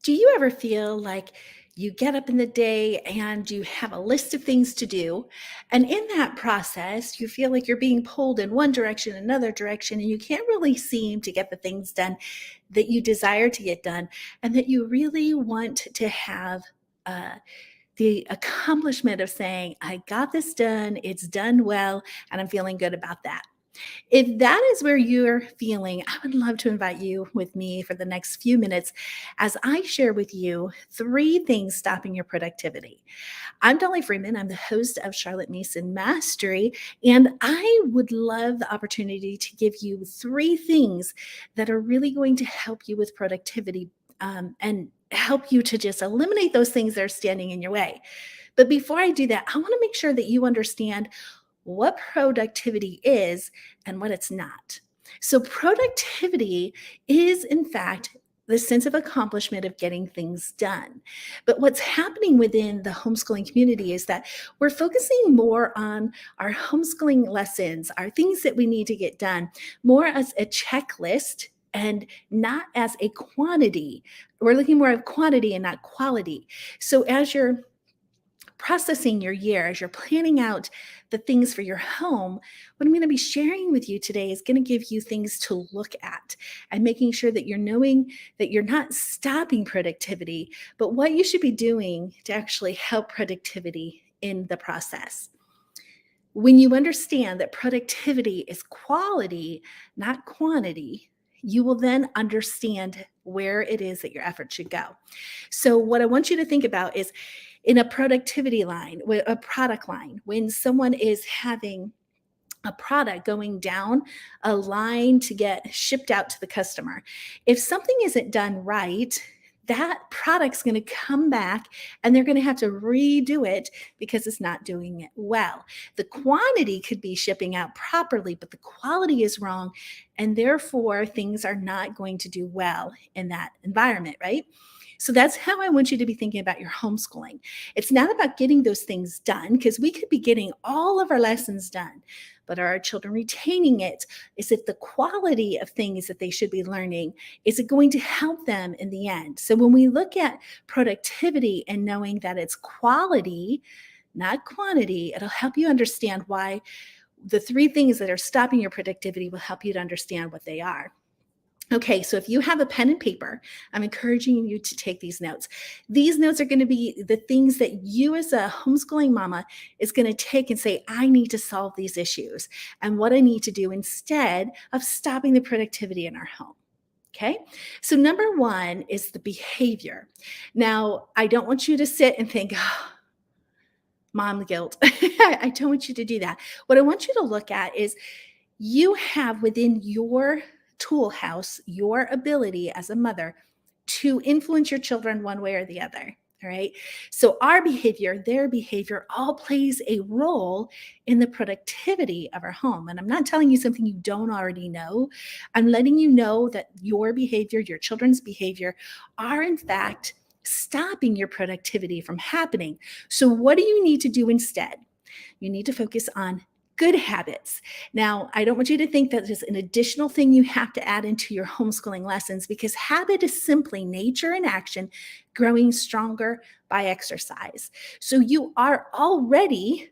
Do you ever feel like you get up in the day and you have a list of things to do? And in that process, you feel like you're being pulled in one direction, another direction, and you can't really seem to get the things done that you desire to get done and that you really want to have uh, the accomplishment of saying, I got this done, it's done well, and I'm feeling good about that. If that is where you're feeling, I would love to invite you with me for the next few minutes as I share with you three things stopping your productivity. I'm Dollie Freeman. I'm the host of Charlotte Mason Mastery, and I would love the opportunity to give you three things that are really going to help you with productivity and help you to just eliminate those things that are standing in your way. But before I do that, I want to make sure that you understand what productivity is and what it's not. So, productivity is, in fact, the sense of accomplishment of getting things done. But what's happening within the homeschooling community is that we're focusing more on our homeschooling lessons, our things that we need to get done, more as a checklist and not as a quantity. We're looking more at quantity and not quality. So, as you're processing your year, as you're planning out the things for your home, what I'm going to be sharing with you today is going to give you things to look at and making sure that you're knowing that you're not stopping productivity, but what you should be doing to actually help productivity in the process. When you understand that productivity is quality, not quantity, you will then understand where it is that your effort should go. So, what I want you to think about is in a productivity line, a product line, when someone is having a product going down a line to get shipped out to the customer, if something isn't done right, that product's going to come back and they're going to have to redo it because it's not doing it well. The quantity could be shipping out properly, but the quality is wrong. And therefore, things are not going to do well in that environment, right? So that's how I want you to be thinking about your homeschooling. It's not about getting those things done because we could be getting all of our lessons done, but are our children retaining it? Is it the quality of things that they should be learning? Is it going to help them in the end? So when we look at productivity and knowing that it's quality, not quantity, it'll help you understand why the three things that are stopping your productivity will help you to understand what they are. Okay, so if you have a pen and paper, I'm encouraging you to take these notes. These notes are going to be the things that you, as a homeschooling mama, is going to take and say, I need to solve these issues and what I need to do instead of stopping the productivity in our home. Okay, so number one is the behavior. Now, I don't want you to sit and think, oh, mom guilt. I don't want you to do that. What I want you to look at is you have within your tool house your ability as a mother to influence your children one way or the other. All right. So our behavior, their behavior all plays a role in the productivity of our home. And I'm not telling you something you don't already know. I'm letting you know that your behavior, your children's behavior are in fact stopping your productivity from happening. So what do you need to do instead? You need to focus on good habits. Now, I don't want you to think that there's an additional thing you have to add into your homeschooling lessons because habit is simply nature in action growing stronger by exercise. So you are already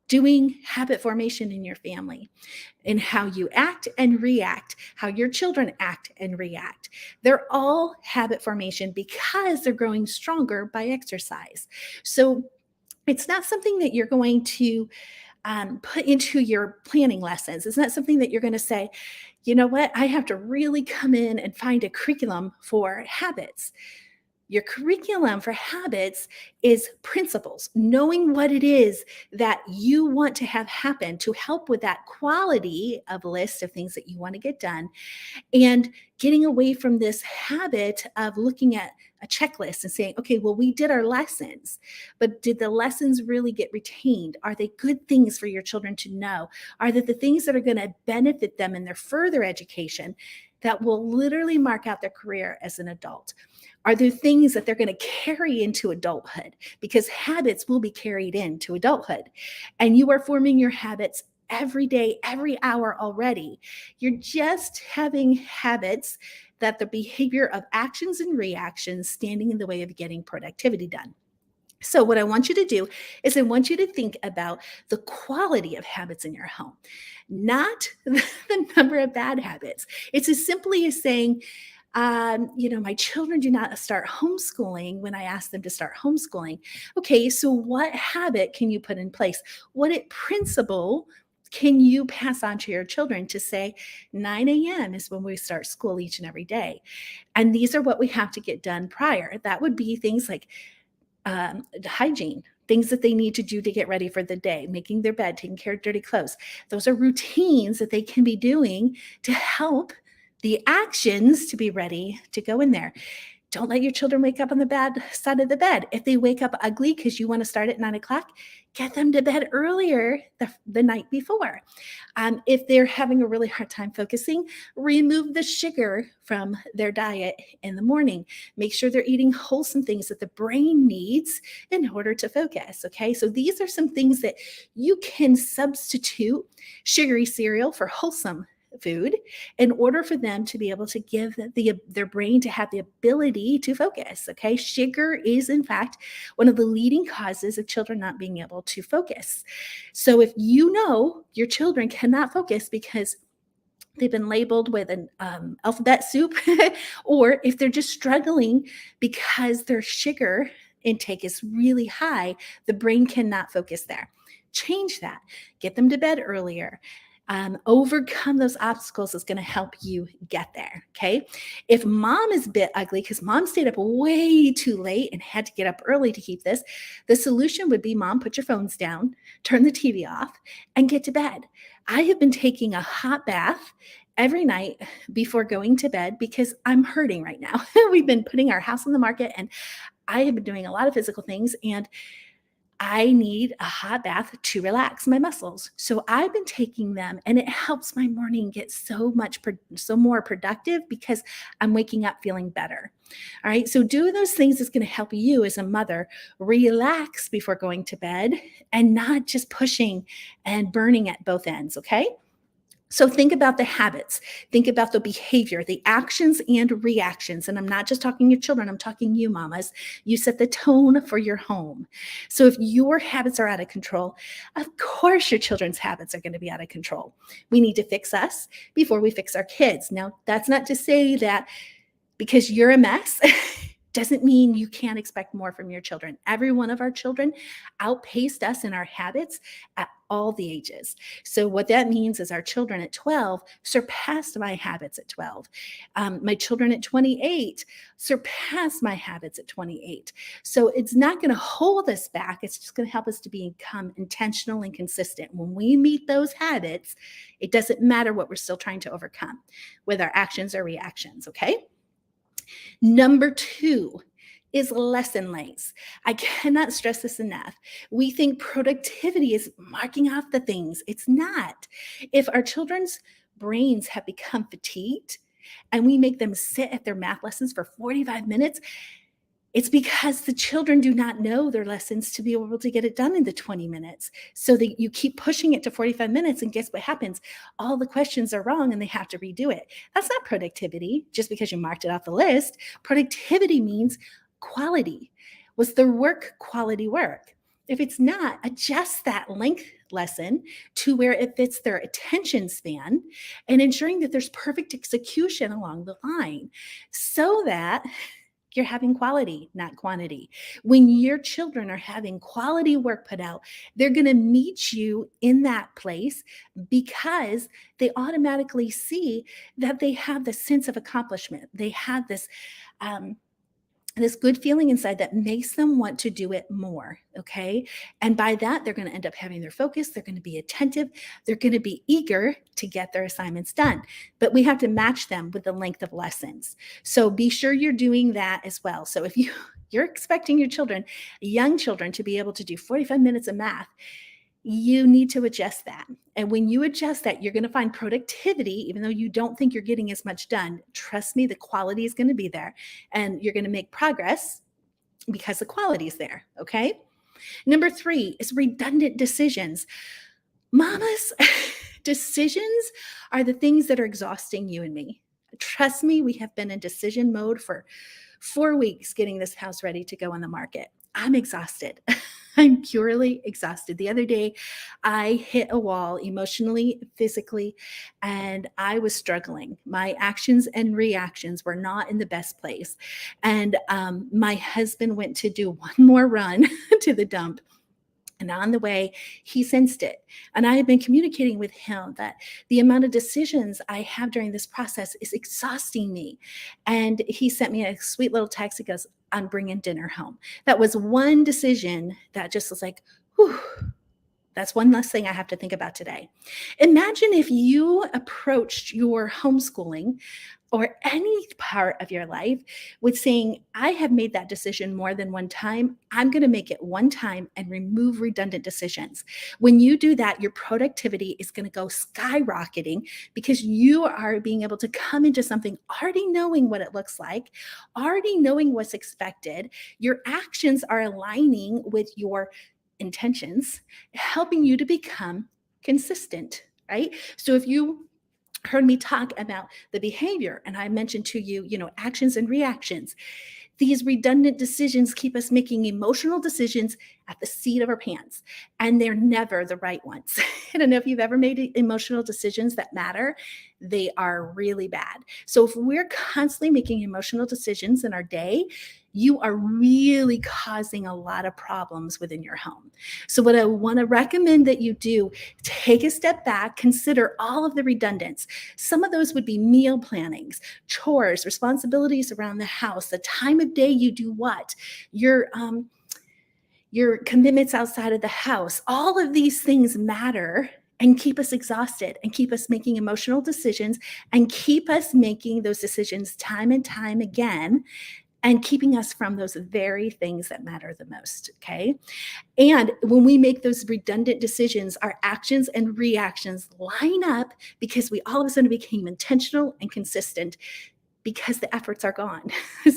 doing habit formation in your family in how you act and react, how your children act and react. They're all habit formation because they're growing stronger by exercise. So it's not something that you're going to put into your planning lessons. It's not something that you're going to say, you know what, I have to really come in and find a curriculum for habits. Your curriculum for habits is principles, knowing what it is that you want to have happen to help with that quality of list of things that you want to get done and getting away from this habit of looking at a checklist and saying, okay, well, we did our lessons, but did the lessons really get retained? Are they good things for your children to know? Are they the things that are going to benefit them in their further education that will literally mark out their career as an adult? Are there things that they're going to carry into adulthood? Because habits will be carried into adulthood. And you are forming your habits every day, every hour already. You're just having habits that the behavior of actions and reactions standing in the way of getting productivity done. So, what I want you to do is I want you to think about the quality of habits in your home, not the number of bad habits. It's as simply as saying, my children do not start homeschooling when I ask them to start homeschooling. Okay, so what habit can you put in place? What principle can you pass on to your children to say 9 a.m. is when we start school each and every day? And these are what we have to get done prior. That would be things like hygiene, things that they need to do to get ready for the day, making their bed, taking care of dirty clothes. Those are routines that they can be doing to help the actions to be ready to go in there. Don't let your children wake up on the bad side of the bed. If they wake up ugly because you want to start at 9 o'clock, get them to bed earlier the night before. If they're having a really hard time focusing, remove the sugar from their diet in the morning. Make sure they're eating wholesome things that the brain needs in order to focus. Okay, so these are some things that you can substitute sugary cereal for wholesome food in order for them to be able to give their brain to have the ability to focus. Okay, sugar is in fact one of the leading causes of children not being able to focus. So if you know your children cannot focus because they've been labeled with an alphabet soup, or if they're just struggling because their sugar intake is really high, the brain cannot focus there. Change that. Get them to bed earlier. Overcome those obstacles is going to help you get there. Okay. If mom is a bit ugly because mom stayed up way too late and had to get up early to keep this, the solution would be mom, put your phones down, turn the TV off, and get to bed. I have been taking a hot bath every night before going to bed because I'm hurting right now. We've been putting our house on the market and I have been doing a lot of physical things and I need a hot bath to relax my muscles. So I've been taking them and it helps my morning get so more productive because I'm waking up feeling better. All right. So doing those things is going to help you as a mother relax before going to bed and not just pushing and burning at both ends. Okay. So think about the habits, think about the behavior, the actions and reactions. And I'm not just talking your children, I'm talking you, mamas. You set the tone for your home. So if your habits are out of control, of course your children's habits are going to be out of control. We need to fix us before we fix our kids. Now, that's not to say that because you're a mess doesn't mean you can't expect more from your children. Every one of our children outpaced us in our habits at all the ages. So what that means is our children at 12 surpassed my habits at 12. My children at 28 surpassed my habits at 28. So it's not going to hold us back. It's just going to help us to become intentional and consistent. When we meet those habits, it doesn't matter what we're still trying to overcome with our actions or reactions, okay? Number 2 is lesson lengths. I cannot stress this enough. We think productivity is marking off the things. It's not. If our children's brains have become fatigued and we make them sit at their math lessons for 45 minutes, it's because the children do not know their lessons to be able to get it done in the 20 minutes. So that you keep pushing it to 45 minutes and guess what happens? All the questions are wrong and they have to redo it. That's not productivity just because you marked it off the list. Productivity means quality. Was the work quality work? If it's not, adjust that length lesson to where it fits their attention span and ensuring that there's perfect execution along the line so that you're having quality, not quantity. When your children are having quality work put out, they're going to meet you in that place because they automatically see that they have this sense of accomplishment. They have um, this good feeling inside that makes them want to do it more. Okay. And by that, they're going to end up having their focus. They're going to be attentive. They're going to be eager to get their assignments done. But we have to match them with the length of lessons. So be sure you're doing that as well. So if you're expecting your children, young children, to be able to do 45 minutes of math, you need to adjust that. And when you adjust that, you're going to find productivity, even though you don't think you're getting as much done. Trust me, the quality is going to be there and you're going to make progress because the quality is there. Okay. Number 3 is redundant decisions. Mamas, decisions are the things that are exhausting you and me. Trust me, we have been in decision mode for 4 weeks getting this house ready to go on the market. I'm exhausted. I'm purely exhausted. The other day, I hit a wall emotionally, physically, and I was struggling. My actions and reactions were not in the best place. And my husband went to do one more run to the dump, and on the way, he sensed it. And I have been communicating with him that the amount of decisions I have during this process is exhausting me. And he sent me a sweet little text. He goes, I'm bringing dinner home. That was one decision that just was like, whew, that's one less thing I have to think about today. Imagine if you approached your homeschooling or any part of your life with saying, I have made that decision more than one time. I'm going to make it one time and remove redundant decisions. When you do that, your productivity is going to go skyrocketing because you are being able to come into something already knowing what it looks like, already knowing what's expected. Your actions are aligning with your intentions, helping you to become consistent, right? So if you heard me talk about the behavior and I mentioned to you, actions and reactions, these redundant decisions keep us making emotional decisions at the seat of our pants, and they're never the right ones. I don't know if you've ever made emotional decisions that matter. They are really bad. So if we're constantly making emotional decisions in our day, you are really causing a lot of problems within your home. So what I want to recommend that you do, take a step back, consider all of the redundants. Some of those would be meal plannings, chores, responsibilities around the house, the time of day you do what, your commitments outside of the house. All of these things matter and keep us exhausted and keep us making emotional decisions and keep us making those decisions time and time again and keeping us from those very things that matter the most. Okay. And when we make those redundant decisions, our actions and reactions line up because we all of a sudden became intentional and consistent because the efforts are gone.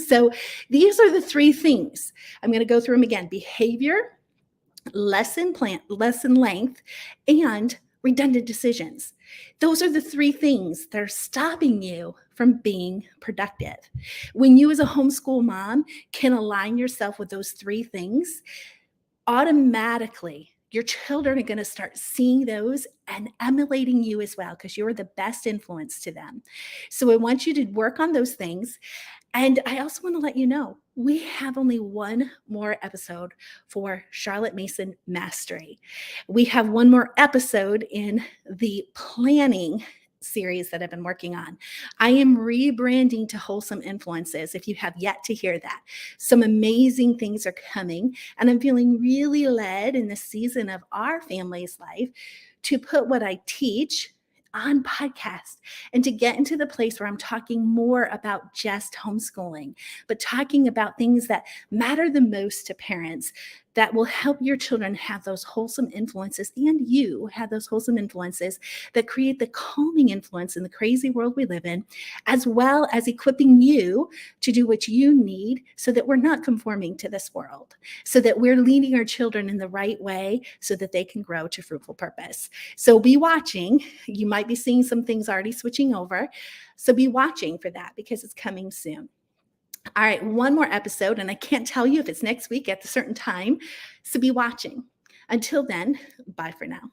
So these are the three things. I'm going to go through them again: behavior, lesson length, and redundant decisions. Those are the three things that are stopping you from being productive. When you as a homeschool mom can align yourself with those three things, automatically your children are going to start seeing those and emulating you as well because you're the best influence to them. So I want you to work on those things. And I also want to let you know, we have only one more episode for Charlotte Mason Mastery. We have one more episode in the planning series that I've been working on. I am rebranding to Wholesome Influences, if you have yet to hear that. Some amazing things are coming, and I'm feeling really led in this season of our family's life to put what I teach on podcast and to get into the place where I'm talking more about just homeschooling, but talking about things that matter the most to parents that will help your children have those wholesome influences and you have those wholesome influences that create the calming influence in the crazy world we live in, as well as equipping you to do what you need so that we're not conforming to this world, so that we're leading our children in the right way so that they can grow to fruitful purpose. So be watching. You might be seeing some things already switching over. So be watching for that because it's coming soon. All right, one more episode, and I can't tell you if it's next week at a certain time. So be watching. Until then, bye for now.